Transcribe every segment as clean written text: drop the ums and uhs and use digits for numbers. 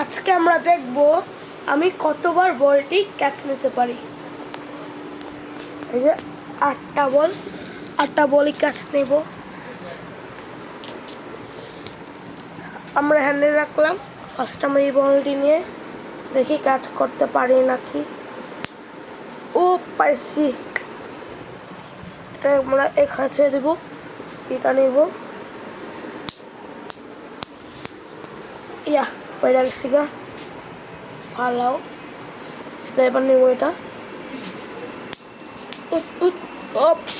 আজকে আমরা দেখব আমি কতবার বলটি ক্যাচ নিতে পারি। এই যে 8টা বলই ক্যাচ নেব। আমরা হ্যান্ডে রাখলাম। ফার্স্ট আমরা এই বলটি নিয়ে দেখি ক্যাচ করতে পারি নাকি। ও পাইছি। এটা আমরা এখানে ছেড়ে দেবো। এটা নেব। ইয়া পয়লা গেছি গা। ভালো। এটা এবার নেব এটা। ওপস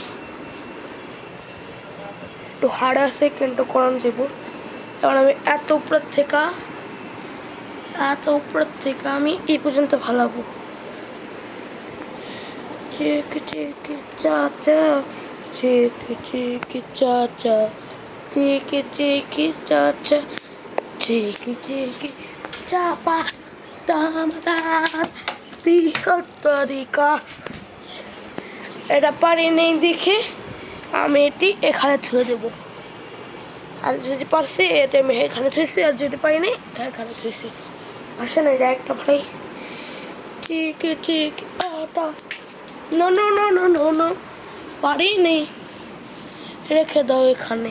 একটু হার্ড আছে কিন্তু করান যাব। এবার আমি এত উপর থেকে আমি এই পর্যন্ত ভালাবো। চেক চাচা চেক চাচা চেক চাচা চেক চাপা দামাদার বিহত্তরিকা। এটা পারি নেই দেখে আমি এটি এখানে থুয়ে দেবো। আর যদি পারছি এটা আমি এখানে থুয়েছি, আর যদি পারি নেই এখানে থুয়েছি। আসে না এটা একটা ভাই। চিক আটা no no no no no no পারি নেই, রেখে দাও এখানে।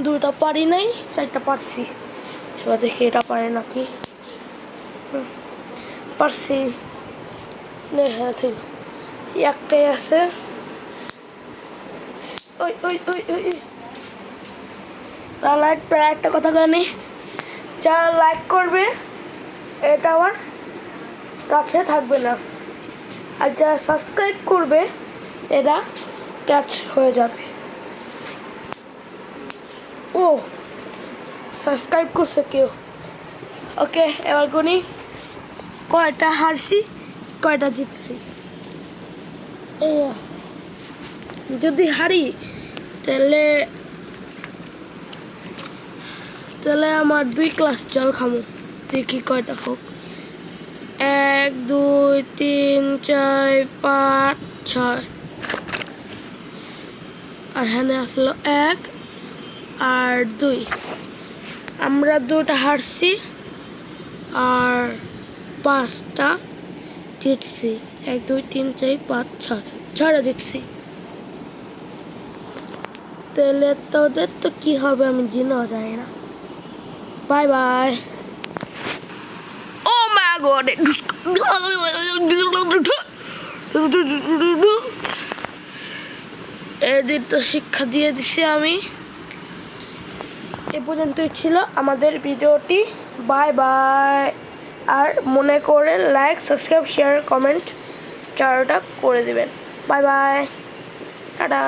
2টা পারি নাই, 4টা পারছি। এবার দেখি এটা পারে নাকি। পারছি। হ্যাঁ ঠিক একটাই আছে। ওই ওই ওই ওই তাহলে একটা কথা জানি, যারা লাইক করবে এটা আমার কাছে থাকবে না, আর যারা সাবস্ক্রাইব করবে এটা ক্যাচ হয়ে যাবে। ও সাবস্ক্রাইব করছে কেউ। ওকে এবার গুনি কয়টা হারছি কয়টা জিতছি। যদি হারি তাহলে আমার 2 গ্লাস জল খামো। দেখি কয়টা হোক। 1 2 3 4 5 6 আর হ্যাঁ আসলো 1 আর 2। আমরা 2টা হারছি আর 5টা জিতছি। 1 2 3 4 5 6 6টা জিতছি। তাহলে তোদের তো কি হবে আমি জিনেও জানি না। Bye bye. Oh my god, এদের তো শিক্ষা দিয়ে দিছি আমি। এ পর্যন্তই ছিল আমাদের ভিডিওটি। Bye bye. আর মনে করে লাইক সাবস্ক্রাইব শেয়ার কমেন্ট 4টা করে দিবেন। Bye bye, tata.